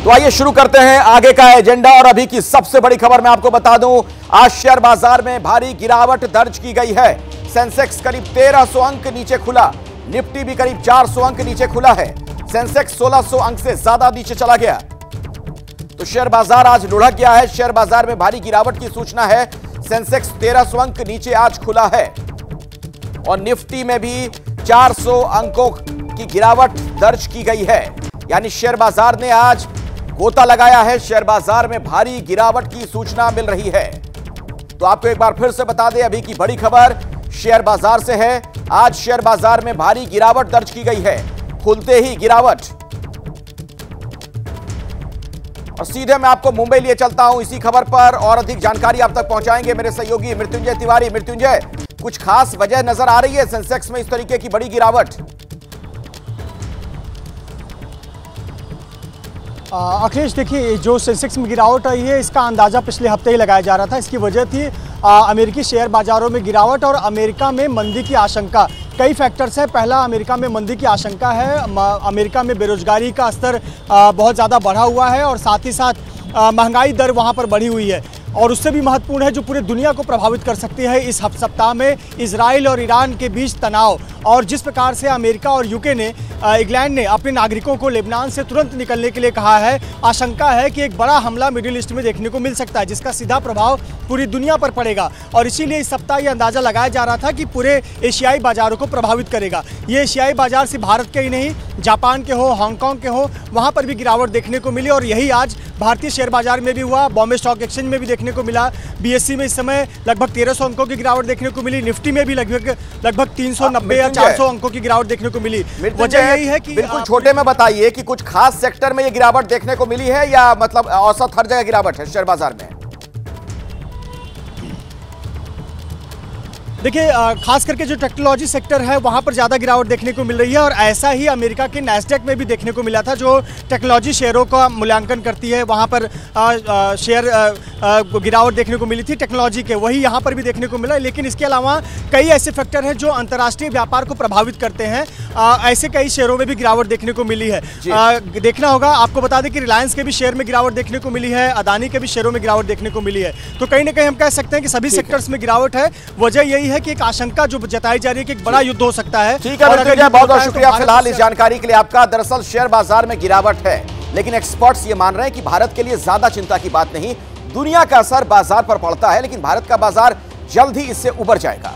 तो आइए शुरू करते हैं आगे का एजेंडा। और अभी की सबसे बड़ी खबर मैं आपको बता दूं, आज शेयर बाजार में भारी गिरावट दर्ज की गई है। सेंसेक्स करीब 1300 अंक नीचे खुला, निफ्टी भी करीब 400 अंक नीचे खुला है। सेंसेक्स 1600 अंक से ज्यादा नीचे चला गया, तो शेयर बाजार आज लुढ़क गया है। शेयर बाजार में भारी गिरावट की सूचना है। सेंसेक्स 1300 अंक नीचे आज खुला है और निफ्टी में भी 400 अंकों की गिरावट दर्ज की गई है। यानी शेयर बाजार ने आज गोता लगाया है। शेयर बाजार में भारी गिरावट की सूचना मिल रही है। तो आपको एक बार फिर से बता दें, अभी की बड़ी खबर शेयर बाजार से है। आज शेयर बाजार में भारी गिरावट दर्ज की गई है, खुलते ही गिरावट। और सीधे मैं आपको मुंबई लिए चलता हूं इसी खबर पर, और अधिक जानकारी आप तक पहुंचाएंगे मेरे सहयोगी मृत्युंजय तिवारी। मृत्युंजय, कुछ खास वजह नजर आ रही है सेंसेक्स में इस तरीके की बड़ी गिरावट? अखिलेश, देखिए, जो सेंसेक्स में गिरावट आई है इसका अंदाजा पिछले हफ्ते ही लगाया जा रहा था। इसकी वजह थी अमेरिकी शेयर बाजारों में गिरावट और अमेरिका में मंदी की आशंका। कई फैक्टर्स हैं। पहला, अमेरिका में मंदी की आशंका है। अमेरिका में बेरोजगारी का स्तर बहुत ज़्यादा बढ़ा हुआ है और साथ ही साथ महंगाई दर वहाँ पर बढ़ी हुई है। और उससे भी महत्वपूर्ण है, जो पूरे दुनिया को प्रभावित कर सकती है, इस सप्ताह में इजराइल और ईरान के बीच तनाव। और जिस प्रकार से अमेरिका और यूके ने, इंग्लैंड ने अपने नागरिकों को लेबनान से तुरंत निकलने के लिए कहा है, आशंका है कि एक बड़ा हमला मिडिल ईस्ट में देखने को मिल सकता है, जिसका सीधा प्रभाव पूरी दुनिया पर पड़ेगा। और इसीलिए इस सप्ताह ये अंदाजा लगाया जा रहा था कि पूरे एशियाई बाजारों को प्रभावित करेगा। ये एशियाई बाजार सिर्फ भारत के ही नहीं, जापान के हो, हांगकांग के हो, वहाँ पर भी गिरावट देखने को मिली। और यही आज भारतीय शेयर बाजार में भी हुआ। बॉम्बे स्टॉक एक्सचेंज में भी देखने को मिला। बीएससी में इस समय लगभग 1300 अंकों की गिरावट देखने को मिली। निफ्टी में भी लगभग 390 या 400 अंकों की गिरावट देखने को मिली। वजह यही है कि बिल्कुल छोटे में बताइए कि कुछ खास सेक्टर में ये गिरावट देखने को मिली है या मतलब औसत हर जगह गिरावट है शेयर बाजार में? देखिए, खास करके जो टेक्नोलॉजी सेक्टर है वहाँ पर ज़्यादा गिरावट देखने को मिल रही है। और ऐसा ही अमेरिका के नैस्डैक में भी देखने को मिला था, जो टेक्नोलॉजी शेयरों का मूल्यांकन करती है। वहाँ पर शेयर गिरावट देखने को मिली थी टेक्नोलॉजी के, वही यहाँ पर भी देखने को मिला। लेकिन इसके अलावा कई ऐसे फैक्टर हैं जो अंतर्राष्ट्रीय व्यापार को प्रभावित करते हैं। ऐसे कई शेयरों में भी गिरावट देखने को मिली है। देखना होगा, आपको बता दें कि रिलायंस के भी शेयर में गिरावट देखने को मिली है, अदानी के भी शेयरों में गिरावट देखने को मिली है। तो कहीं ना कहीं हम कह सकते हैं कि सभी सेक्टर्स में गिरावट है। वजह यही है कि एक आशंका जो जताई जा रही है कि एक बड़ा युद्ध हो सकता है। ठीक है, बहुत बहुत शुक्रिया फिलहाल इस जानकारी के लिए आपका। दरअसल शेयर बाजार में गिरावट है, लेकिन एक्सपर्ट्स ये मान रहे हैं कि भारत के लिए ज्यादा चिंता की बात नहीं। दुनिया का असर बाजार पर पड़ता है, लेकिन भारत का बाजार जल्द ही इससे उबर जाएगा।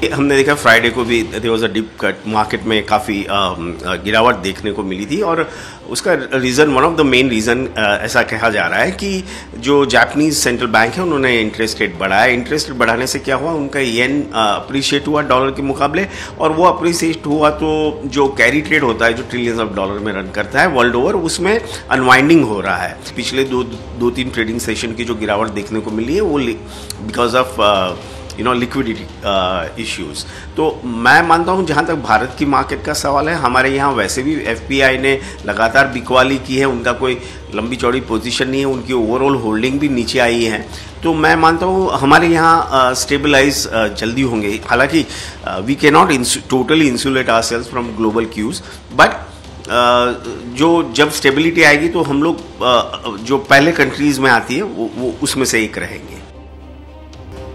हमने देखा फ्राइडे को भी there was a dip cut, market में काफ़ी गिरावट देखने को मिली थी। और उसका reason, one of the main reason ऐसा कहा जा रहा है कि जो जापानीज सेंट्रल बैंक है उन्होंने इंटरेस्ट रेट बढ़ाया। इंटरेस्ट रेट बढ़ाने से क्या हुआ, उनका येन अप्रिशिएट हुआ डॉलर के मुकाबले। और वो अप्रिशिएट हुआ तो जो कैरी ट्रेड होता है, जो ट्रिलियंस ऑफ डॉलर में रन करता है वर्ल्ड ओवर, उसमें अनवाइंडिंग हो रहा है। पिछले दो तीन ट्रेडिंग सेशन की जो गिरावट देखने को मिली है वो बिकॉज ऑफ लिक्विडिटी इश्यूज। तो मैं मानता हूं, जहां तक भारत की मार्केट का सवाल है, हमारे यहाँ वैसे भी एफपीआई ने लगातार बिकवाली की है, उनका कोई लंबी चौड़ी पोजीशन नहीं है, उनकी ओवरऑल होल्डिंग भी नीचे आई है। तो मैं मानता हूं हमारे यहाँ स्टेबलाइज जल्दी होंगे। हालांकि we can not totally insulate ourselves from global cues, but जो जब स्टेबिलिटी आएगी तो हम लोग जो पहले कंट्रीज में आती है वो उसमें से एक रहेंगे।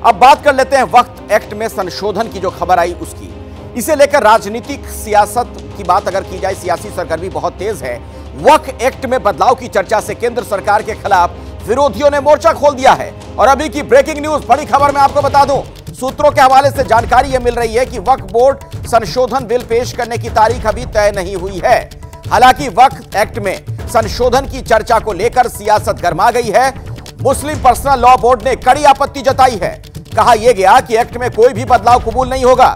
अब बात कर लेते हैं वक्फ एक्ट में संशोधन की जो खबर आई उसकी। इसे लेकर राजनीतिक सियासत की बात अगर की जाए, सियासी सरगर्मी बहुत तेज है। वक्फ एक्ट में बदलाव की चर्चा से केंद्र सरकार के खिलाफ विरोधियों ने मोर्चा खोल दिया है। और अभी की ब्रेकिंग न्यूज, बड़ी खबर मैं आपको बता दूं, सूत्रों के हवाले से जानकारी यह मिल रही है कि वक्फ बोर्ड संशोधन बिल पेश करने की तारीख अभी तय नहीं हुई है। हालांकि वक्फ एक्ट में संशोधन की चर्चा को लेकर सियासत गर्मा गई है। मुस्लिम पर्सनल लॉ बोर्ड ने कड़ी आपत्ति जताई है। कहा यह गया कि एक्ट में कोई भी बदलाव कबूल नहीं होगा।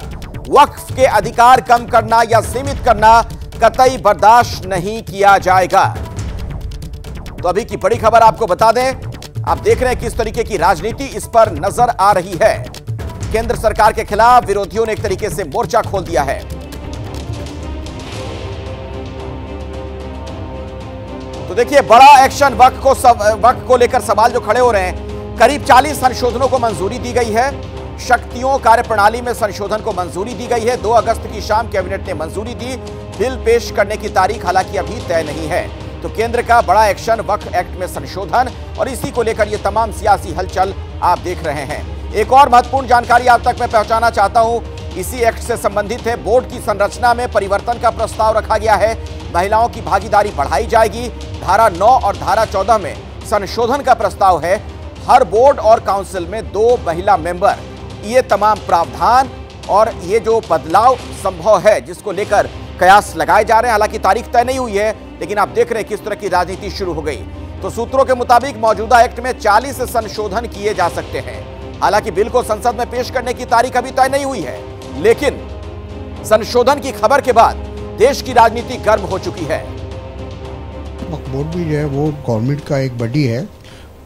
वक्फ के अधिकार कम करना या सीमित करना कतई बर्दाश्त नहीं किया जाएगा। तो अभी की बड़ी खबर आपको बता दें, आप देख रहे हैं किस तरीके की राजनीति इस पर नजर आ रही है। केंद्र सरकार के खिलाफ विरोधियों ने एक तरीके से मोर्चा खोल दिया है। तो देखिए, बड़ा एक्शन वक्फ को लेकर सवाल जो खड़े हो रहे हैं। करीब 40 संशोधनों को मंजूरी दी गई है। शक्तियों कार्यप्रणाली में संशोधन को मंजूरी दी गई है। 2 अगस्त की शाम कैबिनेट ने मंजूरी दी। बिल पेश करने की तारीख हालांकि अभी तय नहीं है। तो केंद्र का बड़ा एक्शन, वक्फ एक्ट में संशोधन, और इसी को लेकर ये तमाम सियासी हलचल आप देख रहे हैं। एक और महत्वपूर्ण जानकारी आप तक मैं पहुंचाना चाहता हूं, इसी एक्ट से संबंधित है। बोर्ड की संरचना में परिवर्तन का प्रस्ताव रखा गया है। महिलाओं की भागीदारी बढ़ाई जाएगी। धारा 9 और धारा 14 में संशोधन का प्रस्ताव है। हर बोर्ड और काउंसिल में 2 महिला मेंबर। ये तमाम प्रावधान और ये जो बदलाव संभव है, जिसको लेकर कयास लगाए जा रहे हैं। हालांकि तारीख तय नहीं हुई है, लेकिन आप देख रहे हैं किस तरह की राजनीति शुरू हो गई। तो सूत्रों के मुताबिक मौजूदा एक्ट में 40 संशोधन किए जा सकते हैं। हालांकि बिल को संसद में पेश करने की तारीख अभी तय नहीं हुई है, लेकिन संशोधन की खबर के बाद देश की राजनीति गर्म हो चुकी है। वक्फ बोर्ड भी जो है वो गवर्नमेंट का एक बॉडी है,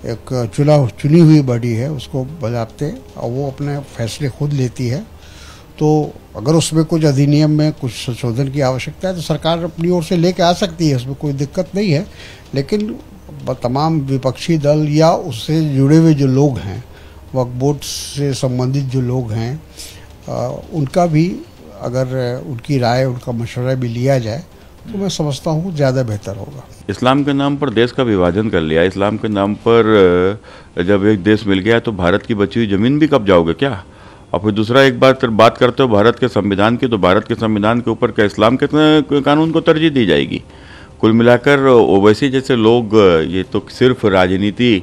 एक चुनी हुई बॉडी है, उसको बजाते और वो अपने फैसले खुद लेती है। तो अगर उसमें कुछ अधिनियम में कुछ संशोधन की आवश्यकता है तो सरकार अपनी ओर से लेके आ सकती है, उसमें कोई दिक्कत नहीं है। लेकिन तमाम विपक्षी दल या उससे जुड़े हुए जो लोग हैं, वक्फ बोर्ड से संबंधित जो लोग हैं, उनका भी अगर उनकी राय, उनका मशवरा भी लिया जाए तो मैं समझता हूँ ज़्यादा बेहतर होगा। इस्लाम के नाम पर देश का विभाजन कर लिया। इस्लाम के नाम पर जब एक देश मिल गया तो भारत की बची हुई ज़मीन भी कब्जाओगे क्या? और फिर दूसरा एक बात करते हो भारत के संविधान की, तो भारत के संविधान के ऊपर क्या इस्लाम के कानून को तरजीह दी जाएगी? कुल मिलाकर ओवैसी जैसे लोग ये तो सिर्फ राजनीति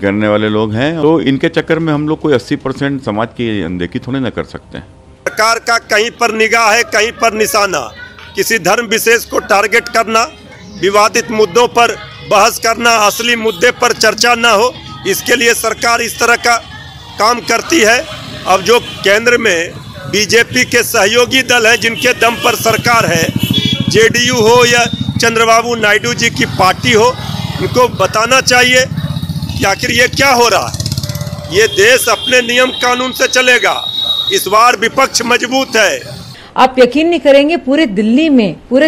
करने वाले लोग हैं। तो इनके चक्कर में हम लोग कोई 80% समाज की अनदेखी थोड़ी ना कर सकते हैं। सरकार का कहीं पर निगाह है, कहीं पर निशाना, किसी धर्म विशेष को टारगेट करना, विवादित मुद्दों पर बहस करना, असली मुद्दे पर चर्चा न हो, इसके लिए सरकार इस तरह का काम करती है। अब जो केंद्र में बीजेपी के सहयोगी दल हैं, जिनके दम पर सरकार है, जेडीयू हो या चंद्रबाबू नायडू जी की पार्टी हो, उनको बताना चाहिए कि आखिर ये क्या हो रहा है। ये देश अपने नियम कानून से चलेगा। इस बार विपक्ष मजबूत है। आप यकीन नहीं करेंगे, पूरे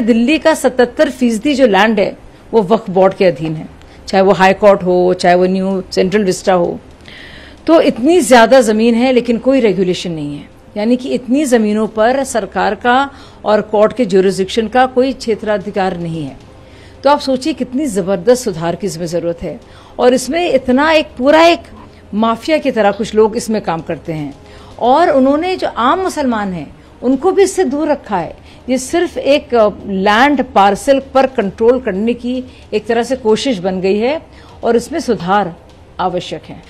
दिल्ली का 77% जो लैंड है वो वक्फ बोर्ड के अधीन है, चाहे वो हाई कोर्ट हो, चाहे वो न्यू सेंट्रल विस्टा हो। तो इतनी ज्यादा जमीन है, लेकिन कोई रेगुलेशन नहीं है। यानी कि इतनी जमीनों पर सरकार का और कोर्ट के ज्यूरिसडिक्शन का कोई क्षेत्राधिकार नहीं है। तो आप सोचिए कितनी जबरदस्त सुधार की इसमें जरूरत है। और इसमें इतना पूरा एक माफिया की तरह कुछ लोग इसमें काम करते हैं, और उन्होंने जो आम मुसलमान हैं उनको भी इससे दूर रखा है। ये सिर्फ एक लैंड पार्सल पर कंट्रोल करने की एक तरह से कोशिश बन गई है, और इसमें सुधार आवश्यक है।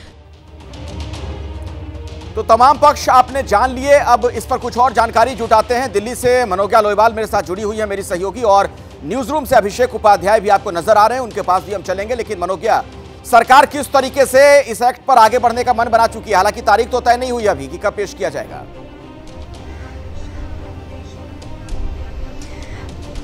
तो तमाम पक्ष आपने जान लिए। अब इस पर कुछ और जानकारी जुटाते हैं। दिल्ली से मनोज्ञा लोईवाल मेरे साथ जुड़ी हुई है, मेरी सहयोगी, और न्यूज रूम से अभिषेक उपाध्याय भी आपको नजर आ रहे हैं, उनके पास भी हम चलेंगे। लेकिन मनोज्ञा, सरकार किस तरीके से इस एक्ट पर आगे बढ़ने का मन बना चुकी है? हालांकि तारीख तो तय नहीं हुई अभी कि कब पेश किया जाएगा।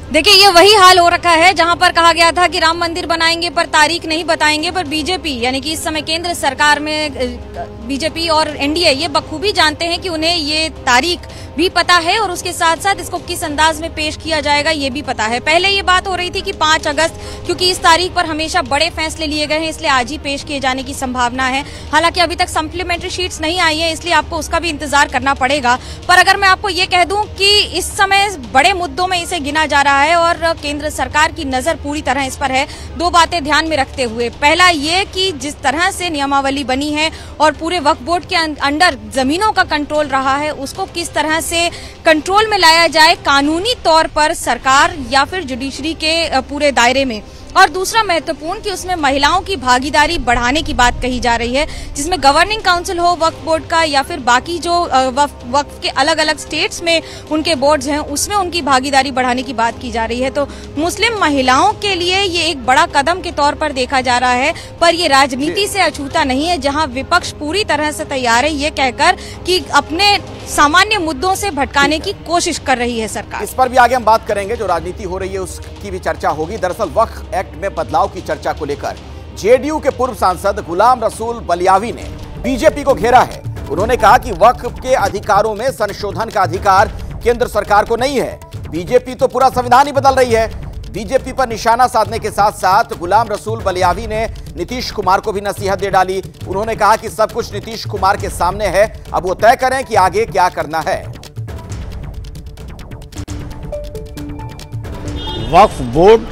देखिए, ये वही हाल हो रखा है जहां पर कहा गया था कि राम मंदिर बनाएंगे पर तारीख नहीं बताएंगे, पर बीजेपी यानी कि इस समय केंद्र सरकार में बीजेपी और एनडीए ये बखूबी जानते हैं कि उन्हें ये तारीख भी पता है और उसके साथ साथ इसको किस अंदाज में पेश किया जाएगा ये भी पता है। पहले ये बात हो रही थी कि 5 अगस्त, क्योंकि इस तारीख पर हमेशा बड़े फैसले लिए गए हैं, इसलिए आज ही पेश किए जाने की संभावना है। हालांकि अभी तक सप्लीमेंट्री शीट्स नहीं आई है, इसलिए आपको उसका भी इंतजार करना पड़ेगा। पर अगर मैं आपको ये कह दूं कि इस समय बड़े मुद्दों में इसे गिना जा रहा है और केंद्र सरकार की नजर पूरी तरह इस पर है। 2 बातें ध्यान में रखते हुए, पहला ये कि जिस तरह से नियमावली बनी है और पूरे वक्फ बोर्ड के अंडर जमीनों का कंट्रोल रहा है, उसको किस तरह से कंट्रोल में लाया जाए कानूनी तौर पर सरकार या फिर जुडिशरी के पूरे दायरे में। और दूसरा महत्वपूर्ण कि उसमें महिलाओं की भागीदारी बढ़ाने की बात कही जा रही है, जिसमें गवर्निंग काउंसिल हो वक्फ बोर्ड का या फिर बाकी जो वक्फ के अलग अलग स्टेट्स में उनके बोर्ड्स हैं, उसमें उनकी भागीदारी बढ़ाने की बात की जा रही है। तो मुस्लिम महिलाओं के लिए ये एक बड़ा कदम के तौर पर देखा जा रहा है, पर ये राजनीति से अछूता नहीं है, जहां विपक्ष पूरी तरह से तैयार है ये कहकर कि अपने सामान्य मुद्दों से भटकाने की कोशिश कर रही है सरकार। इस पर भी आगे हम बात करेंगे, जो राजनीति हो रही है उसकी भी चर्चा होगी। दरअसल वक्फ एक्ट में बदलाव की चर्चा को लेकर जेडीयू के पूर्व सांसद गुलाम रसूल बलियावी ने बीजेपी को घेरा है। उन्होंने कहा कि वक्फ के अधिकारों में संशोधन का अधिकार केंद्र सरकार को नहीं है, बीजेपी तो पूरा संविधान ही बदल रही है। बीजेपी पर निशाना साधने के साथ साथ गुलाम रसूल बलियावी ने नीतीश कुमार को भी नसीहत दे डाली। उन्होंने कहा कि सब कुछ नीतीश कुमार के सामने है, अब वो तय करें कि आगे क्या करना है। वक्फ बोर्ड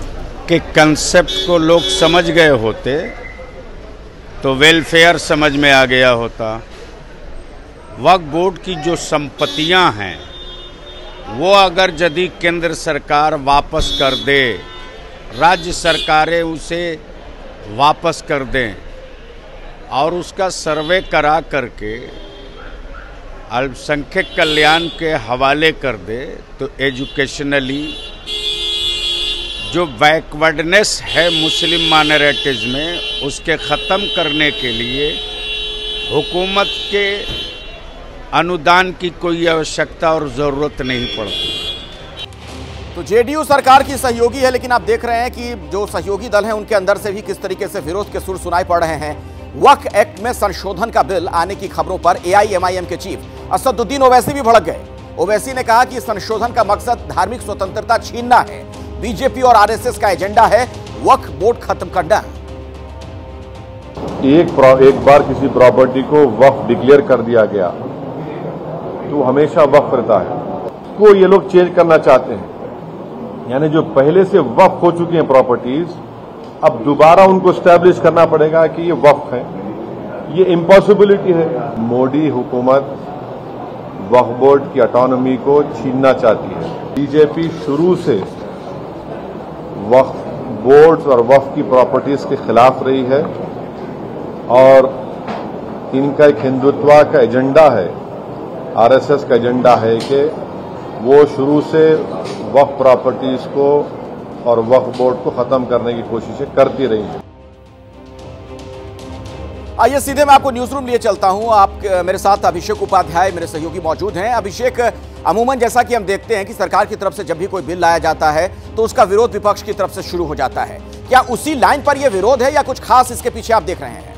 के कंसेप्ट को लोग समझ गए होते तो वेलफेयर समझ में आ गया होता। वक्फ बोर्ड की जो संपत्तियां हैं वो अगर यदि केंद्र सरकार वापस कर दे, राज्य सरकारें उसे वापस कर दें और उसका सर्वे करा करके अल्पसंख्यक कल्याण के हवाले कर दे, तो एजुकेशनली जो बैकवर्डनेस है मुस्लिम माइनॉरिटीज़ में, उसके ख़त्म करने के लिए हुकूमत के अनुदान की कोई आवश्यकता और ज़रूरत नहीं पड़ती। तो जेडीयू सरकार की सहयोगी है, लेकिन आप देख रहे हैं कि जो सहयोगी दल हैं उनके अंदर से भी किस तरीके से विरोध के सुर सुनाई पड़ रहे हैं। वक्फ एक्ट में संशोधन का बिल आने की खबरों पर एआईएमआईएम के चीफ असदुद्दीन ओवैसी भी भड़क गए। ओवैसी ने कहा कि संशोधन का मकसद धार्मिक स्वतंत्रता छीनना है, बीजेपी और आरएसएस का एजेंडा है वक्फ बोर्ड खत्म करना। एक बार किसी प्रॉपर्टी को वक्फ डिक्लेयर कर दिया गया तो हमेशा वक्फ रहता है। को ये लोग चेंज करना चाहते हैं, यानी जो पहले से वक्फ हो चुकी हैं प्रॉपर्टीज, अब दोबारा उनको स्टैब्लिश करना पड़ेगा कि ये वक्फ है। ये इम्पॉसिबिलिटी है। मोदी हुकूमत वक्फ बोर्ड की ऑटोनॉमी को छीनना चाहती है। बीजेपी शुरू से वक्फ बोर्ड्स और वक्फ की प्रॉपर्टीज के खिलाफ रही है और इनका एक हिंदुत्व का एजेंडा है, आरएसएस का एजेंडा है कि वो शुरू से वक्फ प्रॉपर्टीज को और वक्फ बोर्ड को खत्म करने की कोशिशें करती रही हैं। आइए सीधे मैं आपको न्यूज रूम लिए चलता हूं। आप मेरे साथ अभिषेक उपाध्याय मेरे सहयोगी मौजूद हैं। अभिषेक, अमूमन जैसा कि हम देखते हैं कि सरकार की तरफ से जब भी कोई बिल लाया जाता है तो उसका विरोध विपक्ष की तरफ से शुरू हो जाता है। क्या उसी लाइन पर यह विरोध है या कुछ खास इसके पीछे आप देख रहे हैं?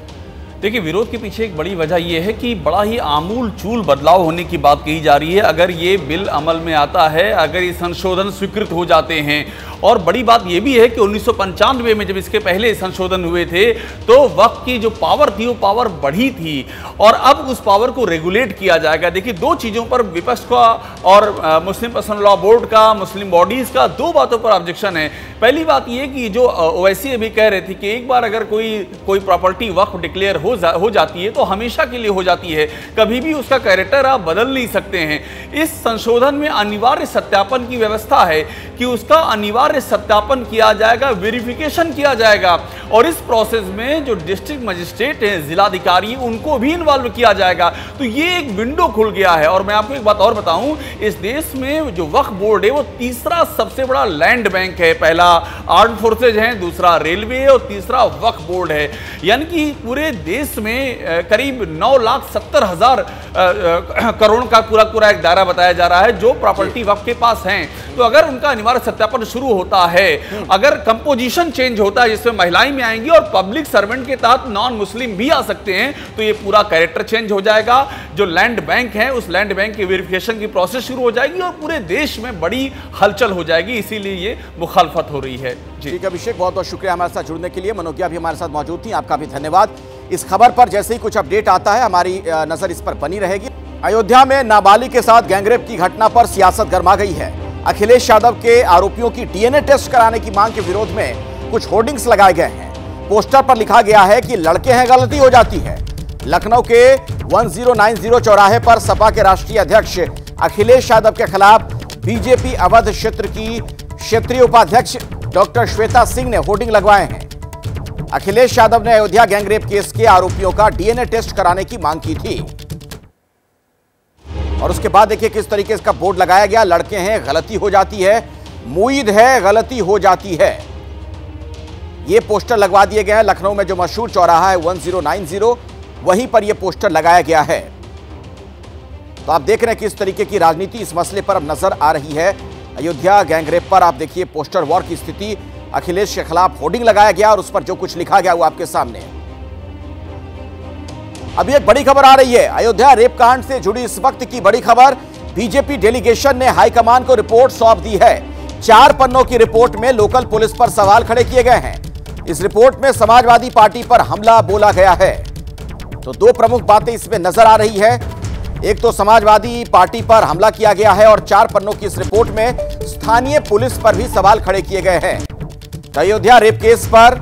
देखिए, विरोध के पीछे एक बड़ी वजह यह है कि बड़ा ही आमूल चूल बदलाव होने की बात कही जा रही है। अगर ये बिल अमल में आता है, अगर ये संशोधन स्वीकृत हो जाते हैं, और बड़ी बात यह भी है कि 1995 में जब इसके पहले संशोधन हुए थे तो वक्फ की जो पावर थी वो पावर बढ़ी थी और अब उस पावर को रेगुलेट किया जाएगा। देखिए, दो चीज़ों पर विपक्ष का और मुस्लिम पर्सनल लॉ बोर्ड का, मुस्लिम बॉडीज़ का दो बातों पर ऑब्जेक्शन है। पहली बात यह कि जो ओवैसी अभी कह रहे थे कि एक बार अगर कोई प्रॉपर्टी वक्फ डिक्लेयर हो जाती है तो हमेशा के लिए हो जाती है, कभी भी उसका कैरेक्टर आप बदल नहीं सकते हैं। इस संशोधन में अनिवार्य सत्यापन की व्यवस्था है कि उसका अनिवार्य सत्यापन किया जाएगा, वेरिफिकेशन किया जाएगा और इस प्रोसेस में जो डिस्ट्रिक्ट मजिस्ट्रेट हैं, जिलाधिकारी, उनको भी इन्वॉल्व किया जाएगा। तो ये एक विंडो खुल गया है। और मैं आपको एक बात और बताऊं, इस देश में जो वक्फ बोर्ड है वो तीसरा सबसे बड़ा लैंड बैंक है। पहला आर्म फोर्सेज है, दूसरा रेलवे है और तीसरा वक्फ बोर्ड है। यानी कि पूरे देश में करीब 9,70,000 करोड़ का पूरा एक दायरा बताया जा रहा है जो प्रॉपर्टी वक्फ के पास हैं। तो अगर उनका अनिवार्य सत्यापन शुरू होता है, अगर कंपोजिशन चेंज होता है जिसमें महिलाएं भी आएंगी और पब्लिक सर्वेंट के तहत नॉन मुस्लिम भी आ सकते हैं, तो ये पूरा कैरेक्टर चेंज हो जाएगा। जो लैंड बैंक है उस लैंड बैंक की वेरिफिकेशन की प्रोसेस शुरू हो जाएगी और पूरे देश में बड़ी हलचल हो जाएगी। इसीलिए ये मुखालफत हो रही है। ठीक है अभिषेक, बहुत बहुत शुक्रिया हमारे साथ जुड़ने के लिए। मनोज्ञा भी हमारे साथ मौजूद थी, आपका भी धन्यवाद। इस खबर पर जैसे ही कुछ अपडेट आता है हमारी नजर इस पर बनी रहेगी। अयोध्या में नाबालिग के साथ गैंगरेप की घटना पर सियासत गर्मा गई है। अखिलेश यादव के आरोपियों की डीएनए टेस्ट कराने की मांग के विरोध में कुछ होर्डिंग्स लगाए गए हैं। पोस्टर पर लिखा गया है कि लड़के हैं गलती हो जाती है। लखनऊ के 1090 चौराहे पर सपा के राष्ट्रीय अध्यक्ष अखिलेश यादव के खिलाफ बीजेपी अवध क्षेत्र की क्षेत्रीय उपाध्यक्ष डॉक्टर श्वेता सिंह ने होर्डिंग लगवाए हैं। अखिलेश यादव ने अयोध्या गैंगरेप केस के आरोपियों का डीएनए टेस्ट कराने की मांग की थी और उसके बाद देखिए किस तरीके से बोर्ड लगाया गया, लड़के हैं गलती हो जाती है, मुईद है गलती हो जाती है। ये पोस्टर लगवा दिए गए हैं। लखनऊ में जो मशहूर चौराहा है 1090, वहीं पर यह पोस्टर लगाया गया है। तो आप देख रहे हैं किस तरीके की राजनीति इस मसले पर अब नजर आ रही है। अयोध्या गैंगरेप पर आप देखिए पोस्टर वॉर की स्थिति, अखिलेश के खिलाफ होर्डिंग लगाया गया और उस पर जो कुछ लिखा गया वो आपके सामने है। अभी एक बड़ी खबर आ रही है, अयोध्या रेप कांड से जुड़ी इस वक्त की बड़ी खबर। बीजेपी डेलीगेशन ने हाईकमान को रिपोर्ट सौंप दी है। 4 पन्नों की रिपोर्ट में लोकल पुलिस पर सवाल खड़े किए गए हैं। इस रिपोर्ट में समाजवादी पार्टी पर हमला बोला गया है। तो 2 प्रमुख बातें इसमें नजर आ रही है। एक तो समाजवादी पार्टी पर हमला किया गया है और 4 पन्नों की इस रिपोर्ट में स्थानीय पुलिस पर भी सवाल खड़े किए गए हैं। अयोध्या रेप केस पर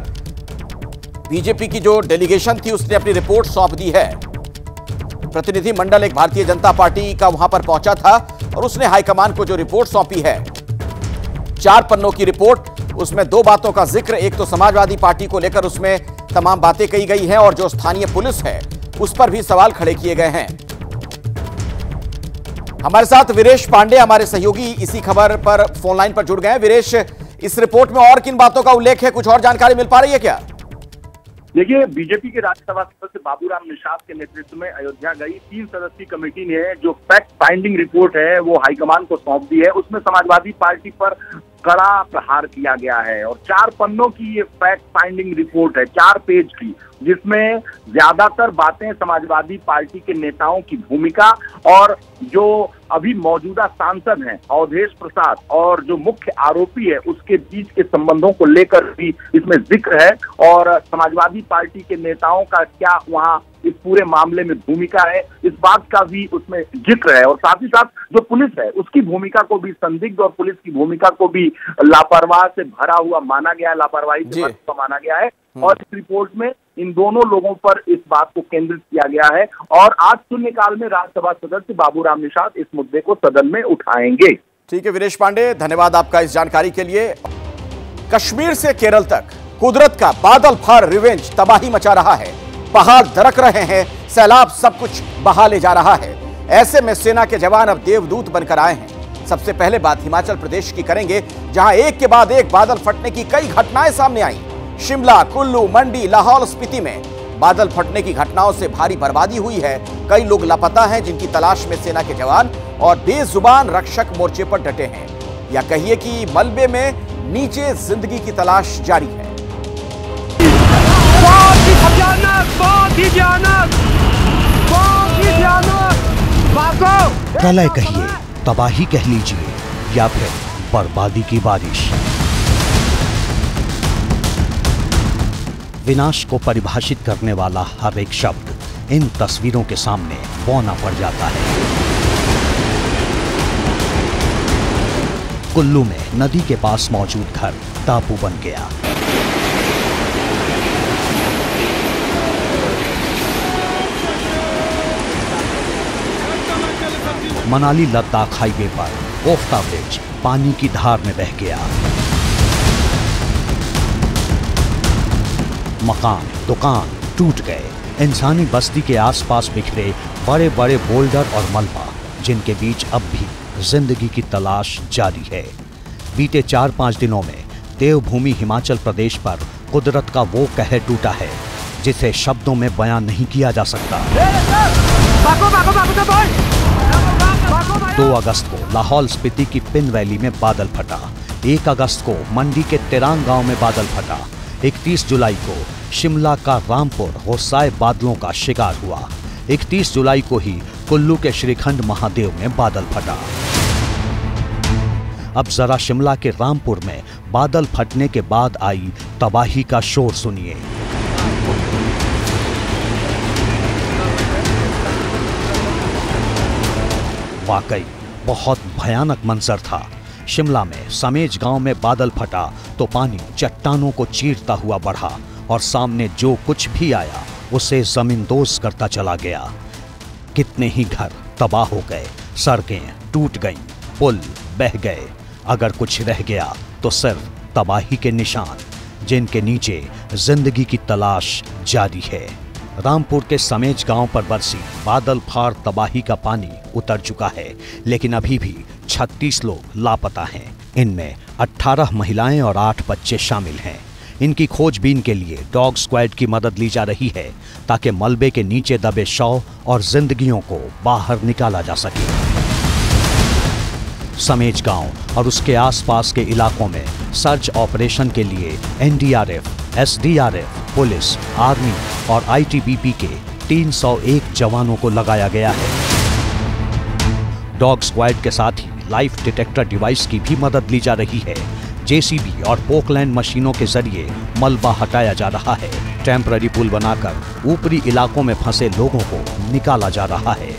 बीजेपी की जो डेलीगेशन थी उसने अपनी रिपोर्ट सौंप दी है। प्रतिनिधि मंडल एक भारतीय जनता पार्टी का वहां पर पहुंचा था और उसने हाईकमान को जो रिपोर्ट सौंपी है 4 पन्नों की रिपोर्ट, उसमें 2 बातों का जिक्र। एक तो समाजवादी पार्टी को लेकर उसमें तमाम बातें कही गई हैं और जो स्थानीय पुलिस है उस पर भी सवाल खड़े किए गए हैं। हमारे साथ वीरेश पांडे हमारे सहयोगी इसी खबर पर फोन लाइन पर जुड़ गए हैं। वीरेश, इस रिपोर्ट में और किन बातों का उल्लेख है, कुछ और जानकारी मिल पा रही है क्या? देखिए, बीजेपी के राज्यसभा सदस्य बाबूराम निषाद के नेतृत्व में अयोध्या गई 3 सदस्यीय कमेटी ने जो फैक्ट फाइंडिंग रिपोर्ट है वो हाईकमान को सौंप दी है। उसमें समाजवादी पार्टी पर कड़ा प्रहार किया गया है और 4 पन्नों की ये फैक्ट फाइंडिंग रिपोर्ट है, 4 पेज की, जिसमें ज्यादातर बातें समाजवादी पार्टी के नेताओं की भूमिका और जो अभी मौजूदा सांसद हैं अवधेश प्रसाद और जो मुख्य आरोपी है उसके बीच के संबंधों को लेकर भी इसमें जिक्र है और समाजवादी पार्टी के नेताओं का क्या वहां इस पूरे मामले में भूमिका है, इस बात का भी उसमें जिक्र है। और साथ ही साथ जो पुलिस है उसकी भूमिका को भी संदिग्ध और पुलिस की भूमिका को भी लापरवाही से भरा हुआ माना गया है, लापरवाही से भरा हुआ माना गया है। और इस रिपोर्ट में इन दोनों लोगों पर इस बात को केंद्रित किया गया है और आज शून्यकाल में राज्यसभा सदस्य बाबूराम निषाद इस मुद्दे को सदन में उठाएंगे। ठीक है वीरेश पांडे, धन्यवाद आपका इस जानकारी के लिए। कश्मीर से केरल तक कुदरत का बादल फाड़ रिवेंज तबाही मचा रहा है। पहाड़ दरक रहे हैं, सैलाब सब कुछ बहा ले जा रहा है। ऐसे में सेना के जवान अब देवदूत बनकर आए हैं। सबसे पहले बात हिमाचल प्रदेश की करेंगे, जहां एक के बाद एक बादल फटने की कई घटनाएं सामने आई। शिमला, कुल्लू, मंडी, लाहौल स्पीति में बादल फटने की घटनाओं से भारी बर्बादी हुई है। कई लोग लापता हैं, जिनकी तलाश में सेना के जवान और बेजुबान रक्षक मोर्चे पर डटे हैं, या कहिए कि मलबे में नीचे जिंदगी की तलाश जारी है। प्रलय कहिए, तबाही कह लीजिए या फिर बर्बादी की बारिश। विनाश को परिभाषित करने वाला हर एक शब्द इन तस्वीरों के सामने बौना पड़ जाता है। कुल्लू में नदी के पास मौजूद घर टापू बन गया। मनाली लद्दाख हाईवे पर कोफ्ता ब्रिज पानी की धार में बह गया। मकान, दुकान टूट गए। इंसानी बस्ती के आसपास बिखरे बड़े बड़े बोल्डर और मलबा, जिनके बीच अब भी जिंदगी की तलाश जारी है। बीते 4-5 दिनों में देवभूमि हिमाचल प्रदेश पर कुदरत का वो कहर टूटा है जिसे शब्दों में बयान नहीं किया जा सकता। 2 अगस्त को लाहौल स्पीति की पिन वैली में बादल फटा। 1 अगस्त को मंडी के तिरांग गांव में बादल फटा। 31 जुलाई को शिमला का रामपुर गुस्साए बादलों का शिकार हुआ। 31 जुलाई को ही कुल्लू के श्रीखंड महादेव में बादल फटा। अब जरा शिमला के रामपुर में बादल फटने के बाद आई तबाही का शोर सुनिए। वाकई बहुत भयानक मंजर था। शिमला में समेज गांव में बादल फटा तो पानी चट्टानों को चीरता हुआ बढ़ा और सामने जो कुछ भी आया उसे जमींदोज करता चला गया। कितने ही घर तबाह हो गए, सड़कें टूट गईं, पुल बह गए। अगर कुछ रह गया तो सिर्फ तबाही के निशान, जिनके नीचे जिंदगी की तलाश जारी है। रामपुर के समेज गांव पर बरसी बादल फाड़ तबाही का पानी उतर चुका है, लेकिन अभी भी 36 लोग लापता हैं। इनमें 18 महिलाएं और 8 बच्चे शामिल हैं। इनकी खोजबीन के लिए डॉग स्क्वाड की मदद ली जा रही है ताकि मलबे के नीचे दबे शव और जिंदगियों को बाहर निकाला जा सके। समेज गांव और उसके आसपास के इलाकों में सर्च ऑपरेशन के लिए एनडीआरएफ, एसडीआरएफ, पुलिस, आर्मी और आईटीबीपी के 301 जवानों को लगाया गया है। डॉग स्क्वाड के साथ ही लाइफ डिटेक्टर डिवाइस की भी मदद ली जा रही है। जेसीबी और पोकलैंड मशीनों के जरिए मलबा हटाया जा रहा है। टेम्पररी पुल बनाकर ऊपरी इलाकों में फंसे लोगों को निकाला जा रहा है।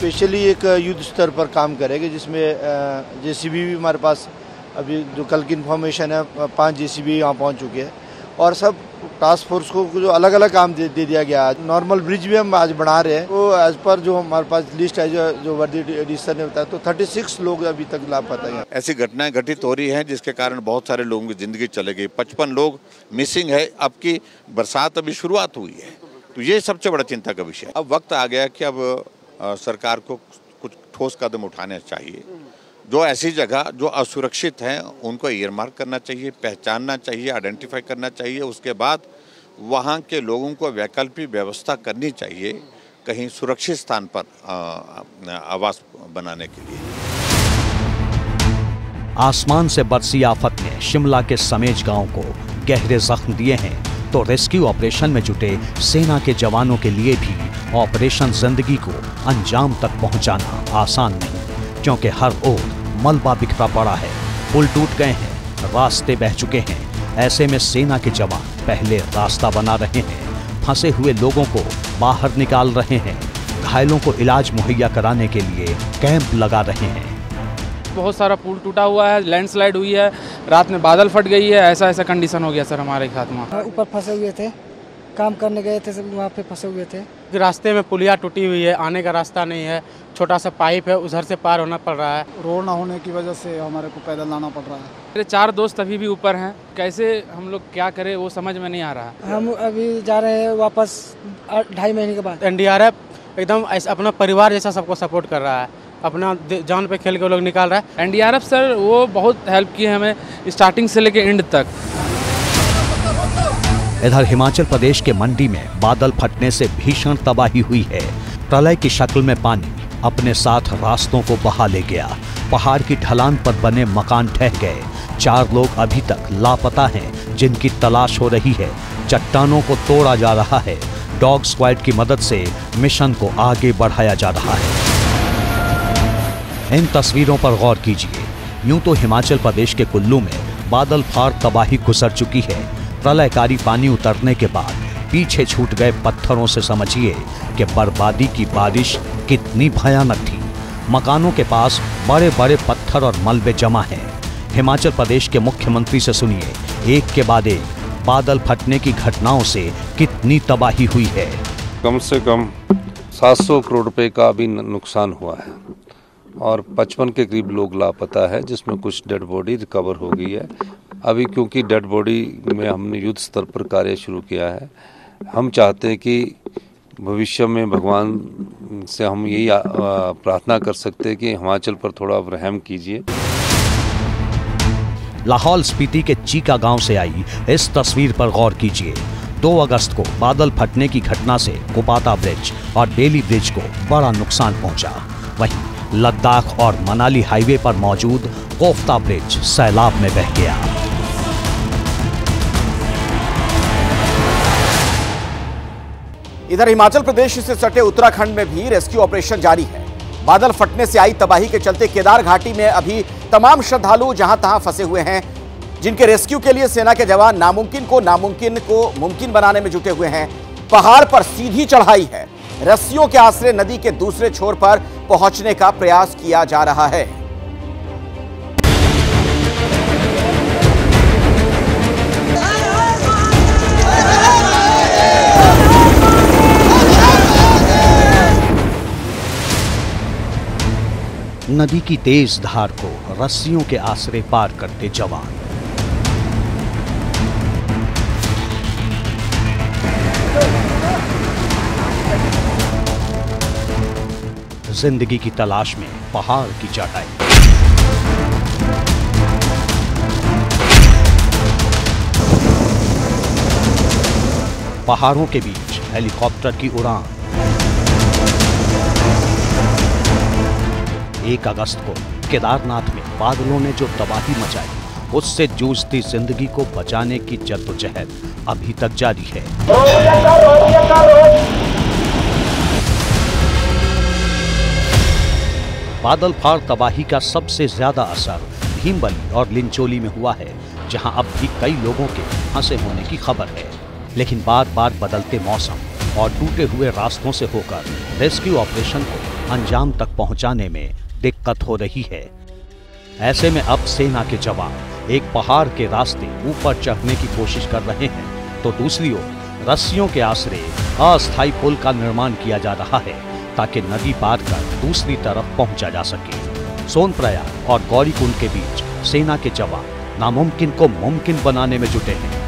स्पेशली एक युद्ध स्तर पर काम करेगी, जिसमें जेसीबी भी हमारे पास अभी जो कल की इन्फॉर्मेशन है 5 जेसीबी यहाँ पहुँच चुके हैं और सब टास्क फोर्स को जो अलग अलग काम दे दिया गया है। नॉर्मल ब्रिज भी हम आज बना रहे हैं, तो एज पर जो हमारे पास लिस्ट है जो वर्दी एडिशन ने बताया, तो 36 लोग अभी तक लापता हैं। ऐसी घटनाएं घटित हो रही हैं जिसके कारण बहुत सारे लोगों की जिंदगी चले गई। 55 लोग मिसिंग है। अब की बरसात अभी शुरुआत हुई है, तो ये सबसे बड़ा चिंता का विषय है। अब वक्त आ गया कि अब सरकार को कुछ ठोस कदम उठाने चाहिए। जो ऐसी जगह जो असुरक्षित हैं उनको ईयरमार्क करना चाहिए, पहचानना चाहिए, आइडेंटिफाई करना चाहिए। उसके बाद वहाँ के लोगों को वैकल्पिक व्यवस्था करनी चाहिए कहीं सुरक्षित स्थान पर आवास बनाने के लिए। आसमान से बरसी आफत ने शिमला के समेज गांव को गहरे जख्म दिए हैं, तो रेस्क्यू ऑपरेशन में जुटे सेना के जवानों के लिए भी ऑपरेशन जिंदगी को अंजाम तक पहुंचाना आसान नहीं, क्योंकि हर ओर मलबा बिखरा पड़ा है, पुल टूट गए हैं, रास्ते बह चुके हैं। ऐसे में सेना के जवान पहले रास्ता बना रहे हैं, फंसे हुए लोगों को बाहर निकाल रहे हैं, घायलों को इलाज मुहैया कराने के लिए कैंप लगा रहे हैं। बहुत सारा पुल टूटा हुआ है, लैंडस्लाइड हुई है, रात में बादल फट गई है, ऐसा कंडीशन हो गया सर हमारे खात्मा। ऊपर फंसे हुए थे, काम करने गए थे, सब वहाँ पे फंसे हुए थे। रास्ते में पुलिया टूटी हुई है, आने का रास्ता नहीं है, छोटा सा पाइप है, उधर से पार होना पड़ रहा है। रोड ना होने की वजह से हमारे को पैदल लाना पड़ रहा है। मेरे 4 दोस्त अभी भी ऊपर हैं, कैसे हम लोग क्या करें वो समझ में नहीं आ रहा। हम अभी जा रहे हैं वापस 2.5 महीने के बाद। एनडीआरएफ एकदम अपना परिवार जैसा सबको सपोर्ट कर रहा है, अपना जान पे खेल के वो लोग निकाल रहा है। एनडीआरएफ सर वो बहुत हेल्प की है हमें स्टार्टिंग से लेके एंड तक। इधर हिमाचल प्रदेश के मंडी में बादल फटने से भीषण तबाही हुई है। प्रलय की शक्ल में पानी अपने साथ रास्तों को बहा ले गया। पहाड़ की ढलान पर बने मकान ढह गए। 4 लोग अभी तक लापता हैं, जिनकी तलाश हो रही है। चट्टानों को तोड़ा जा रहा है। डॉग स्क्वाड की मदद से मिशन को आगे बढ़ाया जा रहा है। इन तस्वीरों पर गौर कीजिए। यूं तो हिमाचल प्रदेश के कुल्लू में बादल फाड़ तबाही गुजर चुकी है। प्रलयकारी पानी उतरने के बाद पीछे छूट गए पत्थरों से समझिए कि बर्बादी की बारिश कितनी भयानक थी। मकानों के पास बड़े बड़े पत्थर और मलबे जमा हैं। हिमाचल प्रदेश के मुख्यमंत्री से सुनिए, एक के बाद एक बादल फटने की घटनाओं से कितनी तबाही हुई है। कम से कम 700 करोड़ रुपए का अभी नुकसान हुआ है और 55 के करीब लोग लापता है, जिसमें कुछ डेड बॉडी रिकवर हो गई है। अभी क्योंकि डेड बॉडी में हमने युद्ध स्तर पर कार्य शुरू किया है, हम चाहते हैं कि भविष्य में भगवान से हम यही प्रार्थना कर सकते हैं कि हिमाचल पर थोड़ा रहम कीजिए। लाहौल स्पीति के चीका गांव से आई इस तस्वीर पर गौर कीजिए। 2 अगस्त को बादल फटने की घटना से कुपाता ब्रिज और बेली ब्रिज को बड़ा नुकसान पहुंचा। वहीं लद्दाख और मनाली हाईवे पर मौजूद कोफ्ता ब्रिज सैलाब में बह गया। इधर हिमाचल प्रदेश से सटे उत्तराखंड में भी रेस्क्यू ऑपरेशन जारी है। बादल फटने से आई तबाही के चलते केदार घाटी में अभी तमाम श्रद्धालु जहां तहां फंसे हुए हैं, जिनके रेस्क्यू के लिए सेना के जवान नामुमकिन को मुमकिन बनाने में जुटे हुए हैं। पहाड़ पर सीधी चढ़ाई है। रस्सियों के आसरे नदी के दूसरे छोर पर पहुंचने का प्रयास किया जा रहा है। नदी की तेज धार को रस्सियों के आसरे पार करते जवान। जिंदगी की तलाश में पहाड़ की चढ़ाई। पहाड़ों के बीच हेलीकॉप्टर की उड़ान। 1 अगस्त को केदारनाथ में बादलों ने जो तबाही मचाई, उससे जूझती जिंदगी को बचाने की जद्दोजहद अभी तक जारी है। बादल फाड़ तबाही का सबसे ज्यादा असर भीमबली और लिंचोली में हुआ है, जहां अब भी कई लोगों के फंसे होने की खबर है। लेकिन बार बार बदलते मौसम और टूटे हुए रास्तों से होकर रेस्क्यू ऑपरेशन को अंजाम तक पहुंचाने में दिक्कत हो रही है। ऐसे में अब सेना के जवान एक पहाड़ के रास्ते ऊपर चढ़ने की कोशिश कर रहे हैं, तो दूसरी ओर रस्सियों के आसरे अस्थायी पुल का निर्माण किया जा रहा है ताकि नदी पार कर दूसरी तरफ पहुंचा जा सके। सोनप्रयाग और गौरीकुंड के बीच सेना के जवान नामुमकिन को मुमकिन बनाने में जुटे हैं।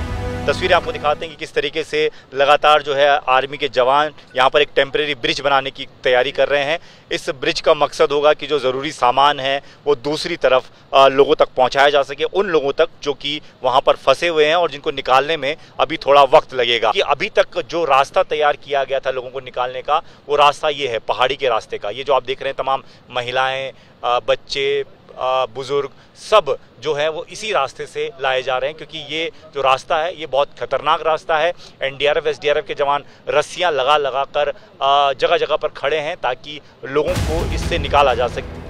तस्वीरें आपको दिखाते हैं कि किस तरीके से लगातार जो है आर्मी के जवान यहाँ पर एक टेम्परेरी ब्रिज बनाने की तैयारी कर रहे हैं। इस ब्रिज का मकसद होगा कि जो ज़रूरी सामान है वो दूसरी तरफ लोगों तक पहुँचाया जा सके, उन लोगों तक जो कि वहाँ पर फंसे हुए हैं और जिनको निकालने में अभी थोड़ा वक्त लगेगा। कि अभी तक जो रास्ता तैयार किया गया था लोगों को निकालने का, वो रास्ता ये है पहाड़ी के रास्ते का। ये जो आप देख रहे हैं तमाम महिलाएँ, बच्चे, बुजुर्ग सब जो है वो इसी रास्ते से लाए जा रहे हैं, क्योंकि ये जो रास्ता है ये बहुत खतरनाक रास्ता है। एनडीआरएफ एसडीआरएफ के जवान रस्सियां लगा कर जगह जगह पर खड़े हैं ताकि लोगों को इससे निकाला जा सके।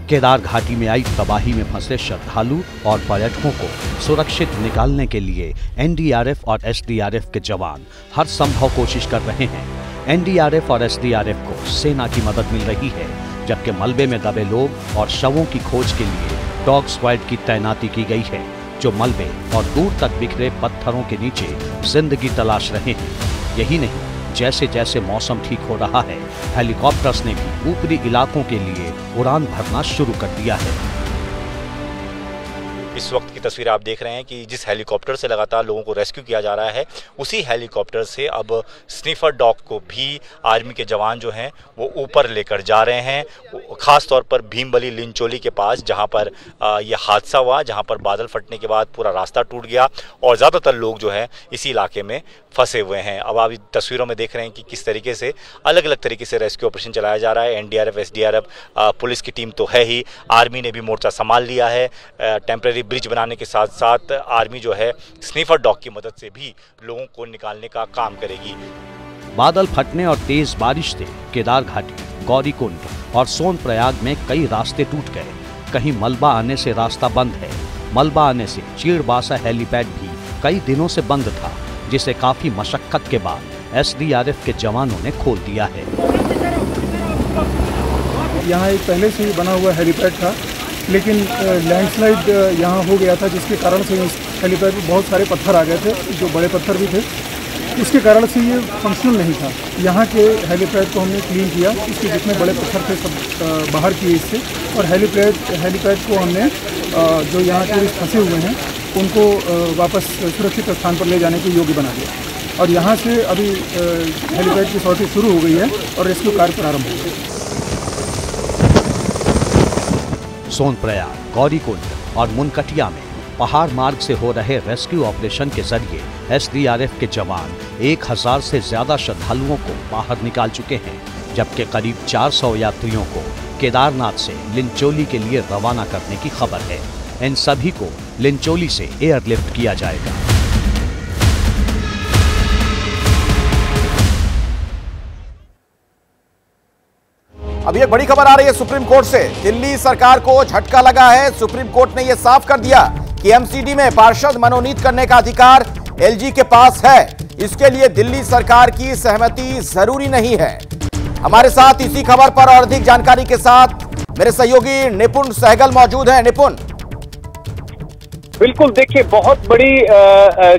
केदार घाटी में आई तबाही में फंसे श्रद्धालु और पर्यटकों को सुरक्षित निकालने के लिए एनडीआरएफ और एसडीआरएफ के जवान हर संभव कोशिश कर रहे हैं। एनडीआरएफ और एसडीआरएफ को सेना की मदद मिल रही है, जबकि मलबे में दबे लोग और शवों की खोज के लिए डॉग स्क्वाड की तैनाती की गई है, जो मलबे और दूर तक बिखरे पत्थरों के नीचे जिंदगी तलाश रहे हैं। यही नहीं, जैसे जैसे मौसम ठीक हो रहा है, हेलीकॉप्टर्स ने भी ऊपरी इलाकों के लिए उड़ान भरना शुरू कर दिया है। इस वक्त की तस्वीर आप देख रहे हैं कि जिस हेलीकॉप्टर से लगातार लोगों को रेस्क्यू किया जा रहा है, उसी हेलीकॉप्टर से अब स्निफर डॉग को भी आर्मी के जवान जो हैं वो ऊपर लेकर जा रहे हैं। ख़ास तौर पर भीमबली लिंचोली के पास, जहां पर यह हादसा हुआ, जहां पर बादल फटने के बाद पूरा रास्ता टूट गया और ज़्यादातर लोग जो है इसी इलाके में फंसे हुए हैं। अब आप तस्वीरों में देख रहे हैं कि किस तरीके से अलग अलग तरीके से रेस्क्यू ऑपरेशन चलाया जा रहा है। एनडीआरएफ एसडीआरएफ पुलिस की टीम तो है ही, आर्मी ने भी मोर्चा संभाल लिया है। टेम्परेरी ब्रिज बनाने के साथ साथ आर्मी जो है स्निफर डॉग की मदद से भी लोगों को निकालने का काम करेगी। बादल फटने और तेज बारिश से केदार घाटी, गौरीकुंड और सोनप्रयाग में कई रास्ते टूट गए। कहीं मलबा आने से रास्ता बंद है। मलबा आने से चीड़बासा हेलीपैड भी कई दिनों से बंद था, जिसे काफी मशक्कत के बाद एसडीआरएफ के जवानों ने खोल दिया है। यहाँ एक पहले से ही बना हुआ हेलीपैड था, लेकिन लैंडस्लाइड यहाँ हो गया था, जिसके कारण से इस हेलीपैड में बहुत सारे पत्थर आ गए थे, जो बड़े पत्थर भी थे। इसके कारण से ये फंक्शनल नहीं था। यहाँ के हेलीपैड को हमने क्लीन किया, इसके जितने बड़े पत्थर थे सब बाहर किए इससे, और हेलीपैड को हमने जो यहाँ टूरिस्ट फंसे हुए हैं उनको वापस सुरक्षित स्थान पर ले जाने के योग्य बना दिया। और यहाँ से अभी हेलीपैड की सॉर्टी शुरू हो गई है और रेस्क्यू कार्य प्रारंभ हो गया। सोनप्रयाग, गौरीकुंड और मुनकटिया में पहाड़ मार्ग से हो रहे रेस्क्यू ऑपरेशन के जरिए एसडीआरएफ के जवान 1000 से ज्यादा श्रद्धालुओं को बाहर निकाल चुके हैं, जबकि करीब 400 यात्रियों को केदारनाथ से लिंचोली के लिए रवाना करने की खबर है। इन सभी को लिंचोली से एयरलिफ्ट किया जाएगा। अभी एक बड़ी खबर आ रही है सुप्रीम कोर्ट से। दिल्ली सरकार को झटका लगा है। सुप्रीम कोर्ट ने यह साफ कर दिया कि एमसीडी में पार्षद मनोनीत करने का अधिकार एलजी के पास है। इसके लिए दिल्ली सरकार की सहमति जरूरी नहीं है। हमारे साथ इसी खबर पर और अधिक जानकारी के साथ मेरे सहयोगी निपुण सहगल मौजूद हैं। निपुण, बिल्कुल, देखिए बहुत बड़ी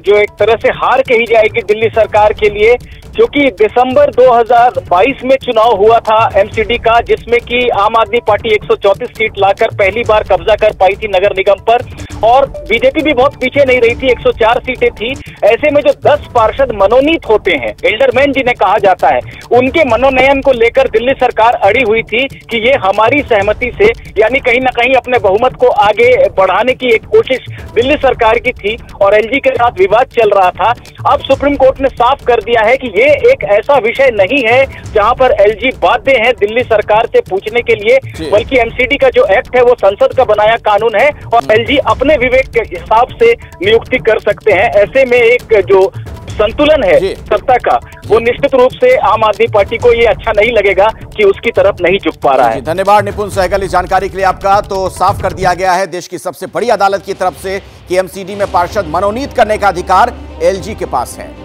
जो एक तरह से हार कही जाएगी दिल्ली सरकार के लिए, क्योंकि दिसंबर 2022 में चुनाव हुआ था एमसीडी का, जिसमें कि आम आदमी पार्टी 134 सीट लाकर पहली बार कब्जा कर पाई थी नगर निगम पर, और बीजेपी भी बहुत पीछे नहीं रही थी, 104 सीटें थी। ऐसे में जो 10 पार्षद मनोनीत होते हैं, एल्डरमैन जिन्हें कहा जाता है, उनके मनोनयन को लेकर दिल्ली सरकार अड़ी हुई थी कि ये हमारी सहमति से, यानी कहीं ना कहीं अपने बहुमत को आगे बढ़ाने की एक कोशिश दिल्ली सरकार की थी और एलजी के साथ विवाद चल रहा था। अब सुप्रीम कोर्ट ने साफ कर दिया है कि ये एक ऐसा विषय नहीं है जहां पर एलजी बाध्य है दिल्ली सरकार से पूछने के लिए, बल्कि एमसीडी का जो एक्ट है वो संसद का बनाया कानून है और एलजी अपने विवेक के हिसाब से नियुक्ति कर सकते हैं। ऐसे में एक जो संतुलन है सत्ता का, वो निश्चित रूप से आम आदमी पार्टी को ये अच्छा नहीं लगेगा कि उसकी तरफ नहीं झुक पा रहा है। धन्यवाद निपुण सहगल इस जानकारी के लिए आपका। तो साफ कर दिया गया है देश की सबसे बड़ी अदालत की तरफ से कि एमसीडी में पार्षद मनोनीत करने का अधिकार एलजी के पास है।